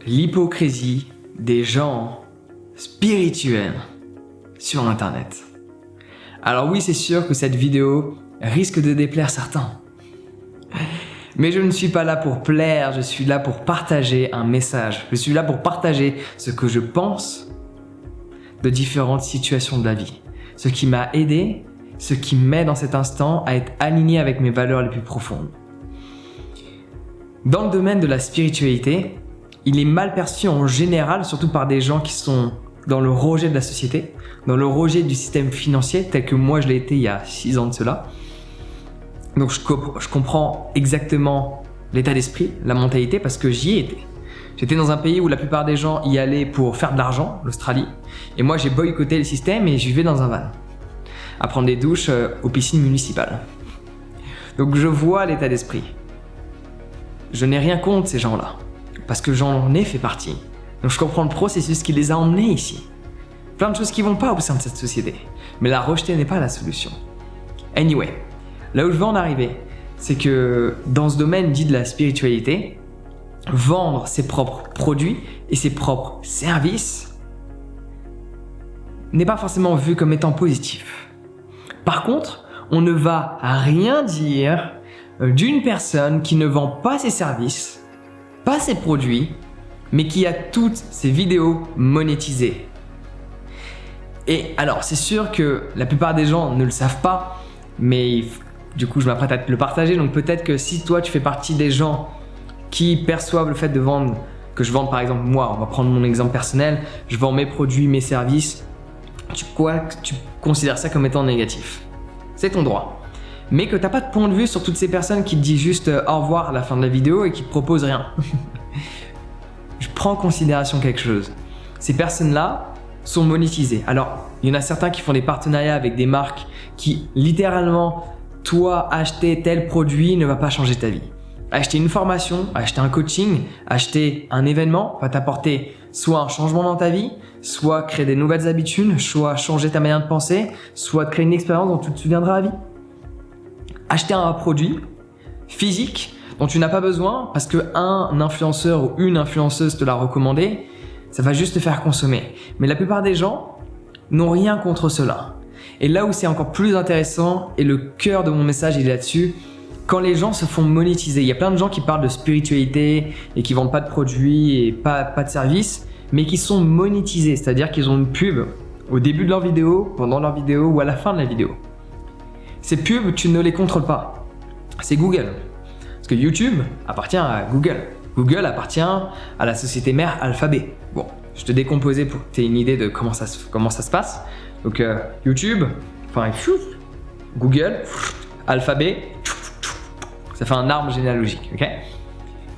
l'hypocrisie des gens spirituels sur Internet. Alors oui, c'est sûr que cette vidéo risque de déplaire certains. Mais je ne suis pas là pour plaire, je suis là pour partager un message. Je suis là pour partager ce que je pense de différentes situations de la vie. Ce qui m'a aidé, ce qui m'aide dans cet instant à être aligné avec mes valeurs les plus profondes. Dans le domaine de la spiritualité, il est mal perçu en général, surtout par des gens qui sont dans le rejet de la société, dans le rejet du système financier, tel que moi je l'ai été il y a 6 ans de cela. Donc je comprends exactement l'état d'esprit, la mentalité, parce que j'y ai été. J'étais dans un pays où la plupart des gens y allaient pour faire de l'argent, l'Australie, et moi j'ai boycotté le système et je vivais dans un van, à prendre des douches aux piscines municipales. Donc je vois l'état d'esprit. Je n'ai rien contre ces gens-là, parce que j'en ai fait partie. Donc je comprends le processus qui les a emmenés ici. Plein de choses qui vont pas au sein de cette société, mais la rejeter n'est pas la solution. Anyway, là où je veux en arriver, c'est que dans ce domaine dit de la spiritualité, vendre ses propres produits et ses propres services n'est pas forcément vu comme étant positif. Par contre, on ne va rien dire d'une personne qui ne vend pas ses services, pas ses produits, mais qui a toutes ses vidéos monétisées. Et alors, c'est sûr que la plupart des gens ne le savent pas, mais du coup, je m'apprête à te le partager. Donc peut-être que si toi, tu fais partie des gens qui perçoivent le fait de vendre, que je vende par exemple moi, on va prendre mon exemple personnel, je vends mes produits, mes services, tu considères ça comme étant négatif. C'est ton droit. Mais que tu n'as pas de point de vue sur toutes ces personnes qui te disent juste au revoir à la fin de la vidéo et qui te proposent rien. Je prends en considération quelque chose. Ces personnes-là sont monétisées. Alors, il y en a certains qui font des partenariats avec des marques qui, littéralement, toi, acheter tel produit ne va pas changer ta vie. Acheter une formation, acheter un coaching, acheter un événement va t'apporter soit un changement dans ta vie, soit créer des nouvelles habitudes, soit changer ta manière de penser, soit créer une expérience dont tu te souviendras à vie. Acheter un produit physique dont tu n'as pas besoin parce qu'un influenceur ou une influenceuse te l'a recommandé, ça va juste te faire consommer. Mais la plupart des gens n'ont rien contre cela. Et là où c'est encore plus intéressant, et le cœur de mon message il est là-dessus, quand les gens se font monétiser. Il y a plein de gens qui parlent de spiritualité et qui vendent pas de produits et pas de services, mais qui sont monétisés, c'est-à-dire qu'ils ont une pub au début de leur vidéo, pendant leur vidéo ou à la fin de la vidéo. Ces pubs, tu ne les contrôles pas. C'est Google. Parce que YouTube appartient à Google. Google appartient à la société mère Alphabet. Bon, je te décomposais pour que tu aies une idée de comment ça se passe. Donc YouTube, Google, Alphabet, ça fait un arbre généalogique, ok?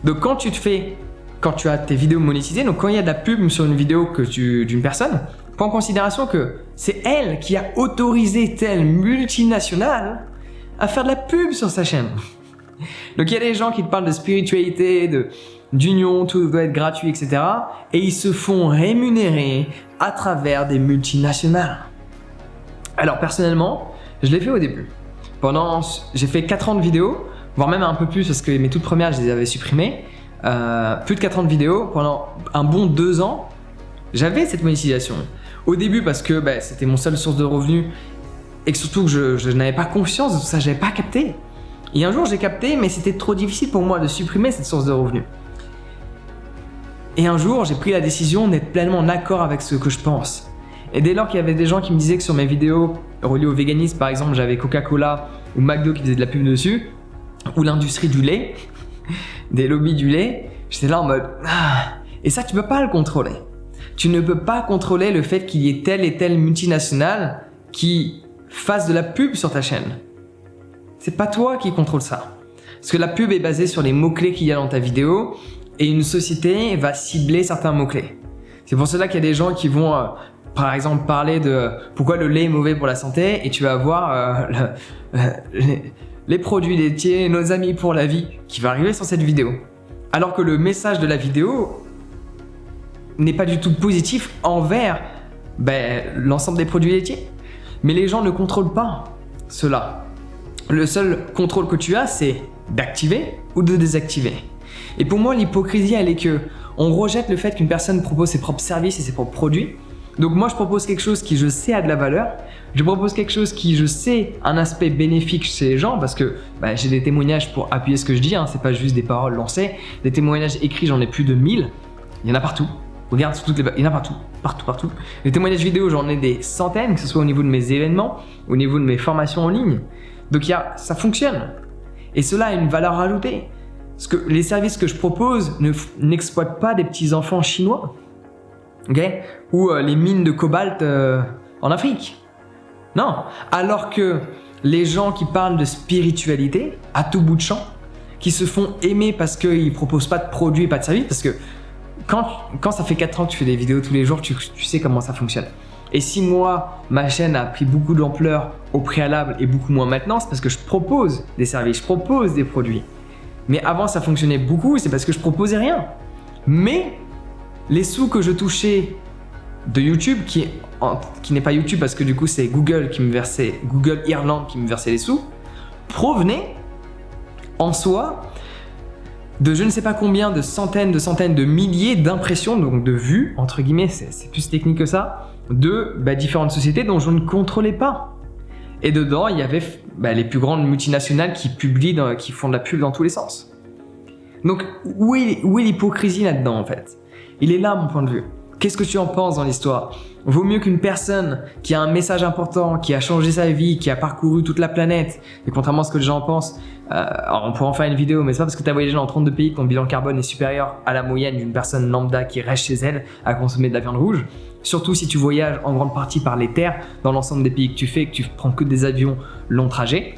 Donc quand tu as tes vidéos monétisées, donc quand il y a de la pub sur une vidéo d'une personne, prends en considération que c'est elle qui a autorisé telle multinationale à faire de la pub sur sa chaîne. Donc il y a des gens qui te parlent de spiritualité, d'union, tout doit être gratuit, etc. Et ils se font rémunérer à travers des multinationales. Alors personnellement, je l'ai fait au début. J'ai fait 4 ans de vidéos, voire même un peu plus parce que mes toutes premières, je les avais supprimées. Plus de 4 ans de vidéos, pendant un bon 2 ans, j'avais cette monétisation. Au début parce que c'était mon seule source de revenus et que surtout que je n'avais pas conscience de tout ça, je n'avais pas capté. Et un jour j'ai capté, mais c'était trop difficile pour moi de supprimer cette source de revenus. Et un jour j'ai pris la décision d'être pleinement en accord avec ce que je pense. Et dès lors qu'il y avait des gens qui me disaient que sur mes vidéos reliées au véganisme, par exemple, j'avais Coca-Cola ou McDo qui faisaient de la pub dessus, ou l'industrie du lait, des lobbies du lait, j'étais là en mode et ça tu peux pas le contrôler. Tu ne peux pas contrôler le fait qu'il y ait telle et telle multinationale qui fasse de la pub sur ta chaîne. C'est pas toi qui contrôle ça. Parce que la pub est basée sur les mots-clés qu'il y a dans ta vidéo et une société va cibler certains mots-clés. C'est pour cela qu'il y a des gens qui vont par exemple parler de pourquoi le lait est mauvais pour la santé et tu vas avoir les produits laitiers, nos amis pour la vie qui va arriver sur cette vidéo. Alors que le message de la vidéo n'est pas du tout positif envers l'ensemble des produits laitiers. Mais les gens ne contrôlent pas cela. Le seul contrôle que tu as, c'est d'activer ou de désactiver. Et pour moi, l'hypocrisie, elle est que On rejette le fait qu'une personne propose ses propres services et ses propres produits. Donc moi, je propose quelque chose qui, je sais, a de la valeur. Je propose quelque chose qui, je sais, a un aspect bénéfique chez les gens parce que j'ai des témoignages pour appuyer ce que je dis. C'est pas juste des paroles lancées. Des témoignages écrits, j'en ai plus de 1000. Il y en a partout. Regarde sur toutes les... Il y en a partout. Partout. Les témoignages vidéo, j'en ai des centaines, que ce soit au niveau de mes événements, au niveau de mes formations en ligne. Donc ça fonctionne. Et cela a une valeur ajoutée. Parce que les services que je propose n'exploitent pas des petits enfants chinois. Okay, ou les mines de cobalt en Afrique. Non. Alors que les gens qui parlent de spiritualité à tout bout de champ, qui se font aimer parce qu'ils ne proposent pas de produits et pas de services, parce que quand ça fait 4 ans que tu fais des vidéos tous les jours, tu sais comment ça fonctionne. Et si moi, ma chaîne a pris beaucoup d'ampleur au préalable et beaucoup moins maintenant, c'est parce que je propose des services, je propose des produits. Mais avant, ça fonctionnait beaucoup, c'est parce que je proposais rien. Mais les sous que je touchais de YouTube, qui n'est pas YouTube parce que du coup c'est Google Irlande qui me versait les sous, provenaient en soi de je ne sais pas combien de centaines de milliers d'impressions, donc de vues, entre guillemets, c'est plus technique que ça, de différentes sociétés dont je ne contrôlais pas. Et dedans, il y avait les plus grandes multinationales qui publient, qui font de la pub dans tous les sens. Donc, où est l'hypocrisie là-dedans en fait ? Il est là mon point de vue. Qu'est-ce que tu en penses dans l'histoire ? Vaut mieux qu'une personne qui a un message important, qui a changé sa vie, qui a parcouru toute la planète, et contrairement à ce que les gens pensent, on pourrait en faire une vidéo, mais c'est pas parce que tu as voyagé dans 32 pays que ton bilan carbone est supérieur à la moyenne d'une personne lambda qui reste chez elle à consommer de la viande rouge. Surtout si tu voyages en grande partie par les terres dans l'ensemble des pays que tu fais, que tu prends que des avions long trajet.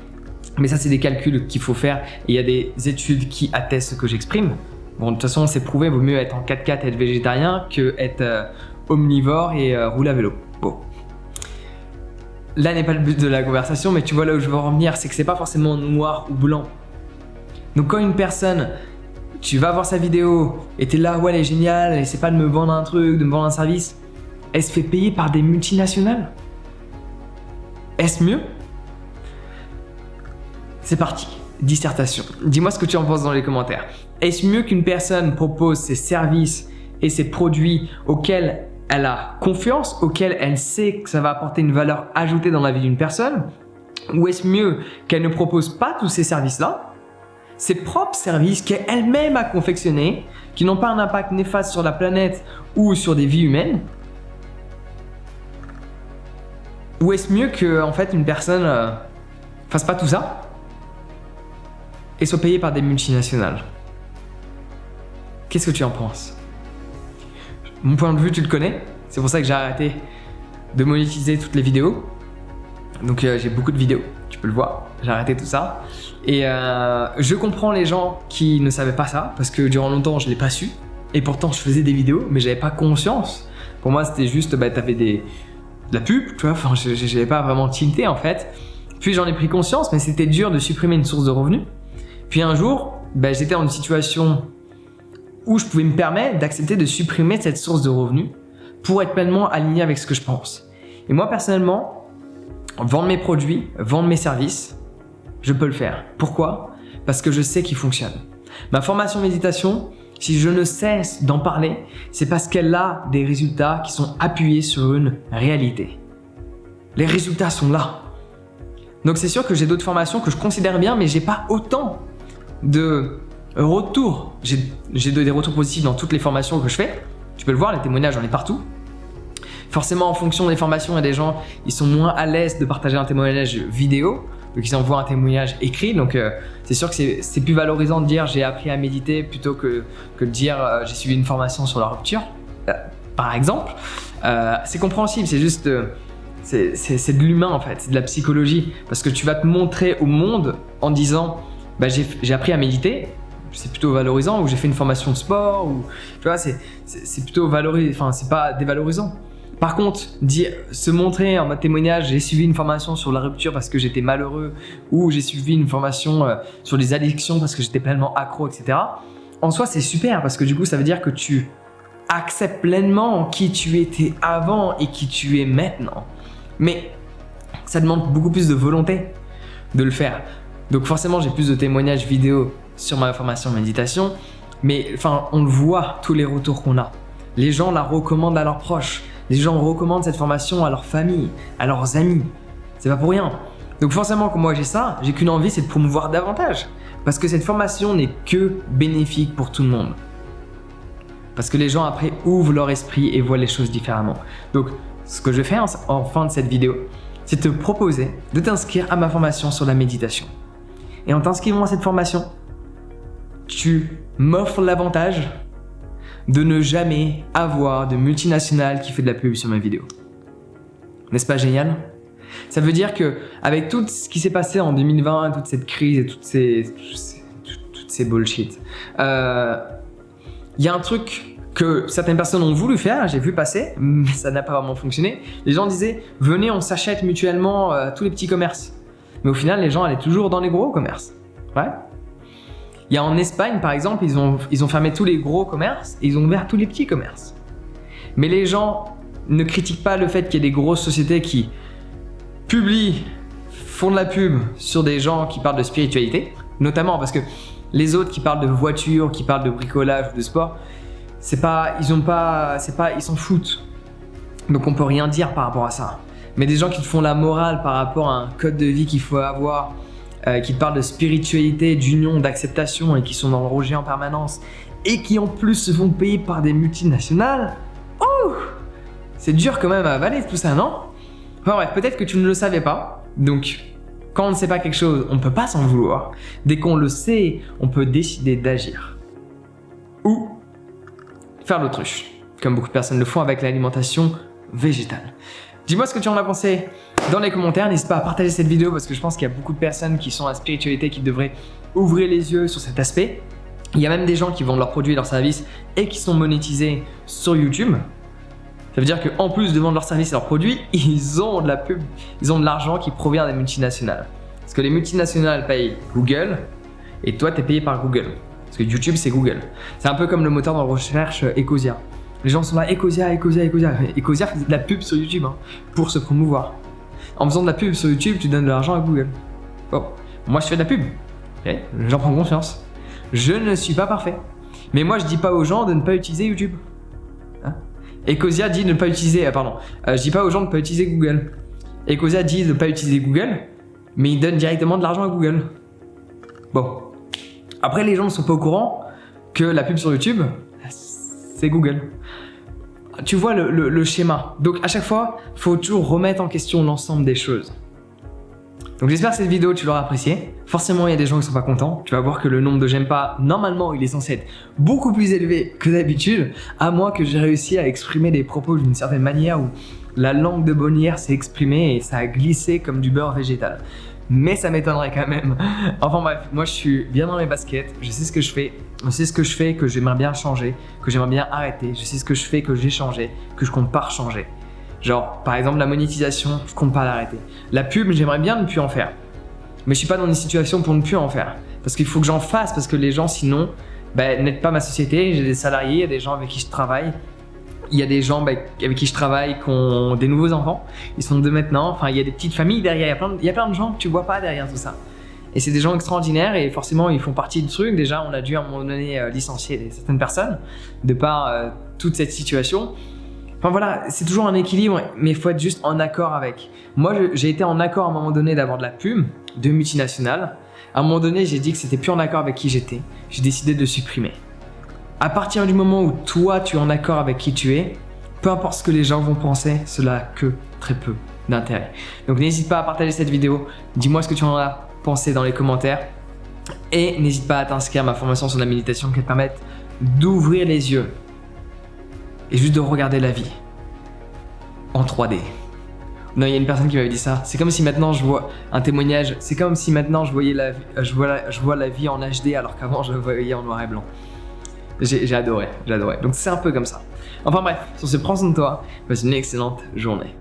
Mais ça, c'est des calculs qu'il faut faire et il y a des études qui attestent ce que j'exprime. Bon, de toute façon, c'est prouvé, vaut mieux être en 4x4 et être végétarien que être omnivore et rouler à vélo. Bon. Là n'est pas le but de la conversation, mais tu vois là où je veux en venir, c'est que c'est pas forcément noir ou blanc. Donc quand une personne, tu vas voir sa vidéo et t'es là, ouais, elle est géniale, elle essaie pas de me vendre un truc, de me vendre un service, elle se fait payer par des multinationales. Est-ce mieux ? C'est parti, dissertation. Dis-moi ce que tu en penses dans les commentaires. Est-ce mieux qu'une personne propose ses services et ses produits auxquels elle a confiance, auxquels elle sait que ça va apporter une valeur ajoutée dans la vie d'une personne ? Ou est-ce mieux qu'elle ne propose pas tous ces services-là, ses propres services qu'elle-même a confectionnés, qui n'ont pas un impact néfaste sur la planète ou sur des vies humaines ? Ou est-ce mieux que en fait, une personne fasse pas tout ça et soit payée par des multinationales ? Qu'est-ce que tu en penses ? Mon point de vue, tu le connais. C'est pour ça que j'ai arrêté de monétiser toutes les vidéos. Donc j'ai beaucoup de vidéos, tu peux le voir. J'ai arrêté tout ça. Et je comprends les gens qui ne savaient pas ça, parce que durant longtemps, je ne l'ai pas su. Et pourtant, je faisais des vidéos, mais j'avais pas conscience. Pour moi, c'était juste, t'avais de la pub, tu vois. Enfin, j'avais pas vraiment tilté en fait. Puis j'en ai pris conscience, mais c'était dur de supprimer une source de revenus. Puis un jour, j'étais dans une situation où je pouvais me permettre d'accepter de supprimer cette source de revenus pour être pleinement aligné avec ce que je pense. Et moi, personnellement, vendre mes produits, vendre mes services, je peux le faire. Pourquoi ? Parce que je sais qu'ils fonctionnent. Ma formation méditation, si je ne cesse d'en parler, c'est parce qu'elle a des résultats qui sont appuyés sur une réalité. Les résultats sont là. Donc c'est sûr que j'ai d'autres formations que je considère bien, mais j'ai pas autant de retours. J'ai des retours positifs dans toutes les formations que je fais. Tu peux le voir, les témoignages, j'en ai partout. Forcément, en fonction des formations, il y a des gens, ils sont moins à l'aise de partager un témoignage vidéo, donc ils envoient un témoignage écrit. Donc c'est sûr que c'est plus valorisant de dire j'ai appris à méditer plutôt que de dire j'ai suivi une formation sur la rupture, par exemple. C'est compréhensible, c'est juste c'est de l'humain en fait, c'est de la psychologie, parce que tu vas te montrer au monde en disant j'ai appris à méditer. C'est plutôt valorisant, ou j'ai fait une formation de sport, ou tu vois, c'est plutôt valorisant, enfin c'est pas dévalorisant. Par contre, se montrer en mode témoignage, j'ai suivi une formation sur la rupture parce que j'étais malheureux, ou j'ai suivi une formation sur les addictions parce que j'étais pleinement accro, etc. En soi, c'est super parce que du coup, ça veut dire que tu acceptes pleinement qui tu étais avant et qui tu es maintenant. Mais ça demande beaucoup plus de volonté de le faire. Donc forcément, j'ai plus de témoignages vidéo sur ma formation méditation. Mais enfin, on le voit, tous les retours qu'on a. Les gens la recommandent à leurs proches. Les gens recommandent cette formation à leur famille, à leurs amis. C'est pas pour rien. Donc forcément, quand moi j'ai ça, j'ai qu'une envie, c'est de promouvoir davantage. Parce que cette formation n'est que bénéfique pour tout le monde. Parce que les gens après ouvrent leur esprit et voient les choses différemment. Donc ce que je vais faire en fin de cette vidéo, c'est te proposer de t'inscrire à ma formation sur la méditation. Et en t'inscrivant à cette formation, tu m'offres l'avantage de ne jamais avoir de multinationale qui fait de la pub sur mes vidéos. N'est-ce pas génial? Ça veut dire que avec tout ce qui s'est passé en 2020, toute cette crise et toutes ces bullshit, il y a un truc que certaines personnes ont voulu faire, j'ai vu passer, mais ça n'a pas vraiment fonctionné. Les gens disaient, venez, on s'achète mutuellement tous les petits commerces. Mais au final, les gens allaient toujours dans les gros commerces. Ouais. Il y a en Espagne, par exemple, ils ont fermé tous les gros commerces et ils ont ouvert tous les petits commerces. Mais les gens ne critiquent pas le fait qu'il y ait des grosses sociétés qui font de la pub sur des gens qui parlent de spiritualité, notamment parce que les autres qui parlent de voitures, qui parlent de bricolage ou de sport, ils s'en foutent. Donc on peut rien dire par rapport à ça. Mais des gens qui te font la morale par rapport à un code de vie qu'il faut avoir, qui te parlent de spiritualité, d'union, d'acceptation et qui sont dans le rejet en permanence et qui en plus se font payer par des multinationales, c'est dur quand même à avaler tout ça, non? Enfin bref, peut-être que tu ne le savais pas, donc quand on ne sait pas quelque chose, on ne peut pas s'en vouloir. Dès qu'on le sait, on peut décider d'agir. Ou faire l'autruche, comme beaucoup de personnes le font avec l'alimentation végétale. Dis-moi ce que tu en as pensé dans les commentaires, n'hésite pas à partager cette vidéo parce que je pense qu'il y a beaucoup de personnes qui sont à la spiritualité qui devraient ouvrir les yeux sur cet aspect. Il y a même des gens qui vendent leurs produits et leurs services et qui sont monétisés sur YouTube. Ça veut dire qu'en plus de vendre leurs services et leurs produits, ils ont de la pub, ils ont de l'argent qui provient des multinationales. Parce que les multinationales payent Google et toi, tu es payé par Google. Parce que YouTube, c'est Google. C'est un peu comme le moteur de recherche Ecosia. Les gens sont là, Ecosia. Ecosia fait de la pub sur YouTube pour se promouvoir. En faisant de la pub sur YouTube, tu donnes de l'argent à Google. Bon, moi je fais de la pub. Okay, j'en prends conscience. Je ne suis pas parfait. Mais moi je dis pas aux gens de ne pas utiliser YouTube. Ecosia dit de ne pas utiliser, je dis pas aux gens de ne pas utiliser Google. Ecosia dit de ne pas utiliser Google, mais il donne directement de l'argent à Google. Bon. Après, les gens ne sont pas au courant que la pub sur YouTube, c'est Google. Tu vois le schéma. Donc à chaque fois, il faut toujours remettre en question l'ensemble des choses. Donc j'espère que cette vidéo, tu l'auras appréciée. Forcément, il y a des gens qui ne sont pas contents. Tu vas voir que le nombre de j'aime pas, normalement, il est censé être beaucoup plus élevé que d'habitude, à moins que j'ai réussi à exprimer des propos d'une certaine manière où la langue de Bonnière s'est exprimée et ça a glissé comme du beurre végétal. Mais ça m'étonnerait quand même. Enfin bref, moi je suis bien dans mes baskets, je sais ce que je fais, que j'aimerais bien changer, que j'aimerais bien arrêter, je sais ce que je fais, que j'ai changé, que je compte pas changer. Genre, par exemple, la monétisation, je compte pas l'arrêter. La pub, j'aimerais bien ne plus en faire. Mais je suis pas dans une situation pour ne plus en faire. Parce qu'il faut que j'en fasse, parce que les gens, sinon, n'aident pas ma société. J'ai des salariés, il y a des gens avec qui je travaille. Il y a des gens avec qui je travaille qui ont des nouveaux enfants. Ils sont 2 maintenant. Enfin, il y a des petites familles derrière. Il y a plein de gens que tu vois pas derrière tout ça. Et c'est des gens extraordinaires et forcément, ils font partie du truc. Déjà, on a dû à un moment donné licencier certaines personnes de par toute cette situation. Enfin voilà, c'est toujours un équilibre, mais il faut être juste en accord avec. Moi, j'ai été en accord à un moment donné d'avoir de la pub, de multinationales. À un moment donné, j'ai dit que c'était plus en accord avec qui j'étais. J'ai décidé de supprimer. À partir du moment où toi, tu es en accord avec qui tu es, peu importe ce que les gens vont penser, cela n'a que très peu d'intérêt. Donc n'hésite pas à partager cette vidéo. Dis-moi ce que tu en as pensé dans les commentaires. Et n'hésite pas à t'inscrire à ma formation sur la méditation qui te permette d'ouvrir les yeux et juste de regarder la vie en 3D. Non, il y a une personne qui m'avait dit ça. C'est comme si maintenant je vois un témoignage. C'est comme si maintenant je voyais je vois la vie en HD alors qu'avant je la voyais en noir et blanc. J'ai adoré. Donc c'est un peu comme ça. Enfin bref, sur ce, prends soin de toi. Passe une excellente journée.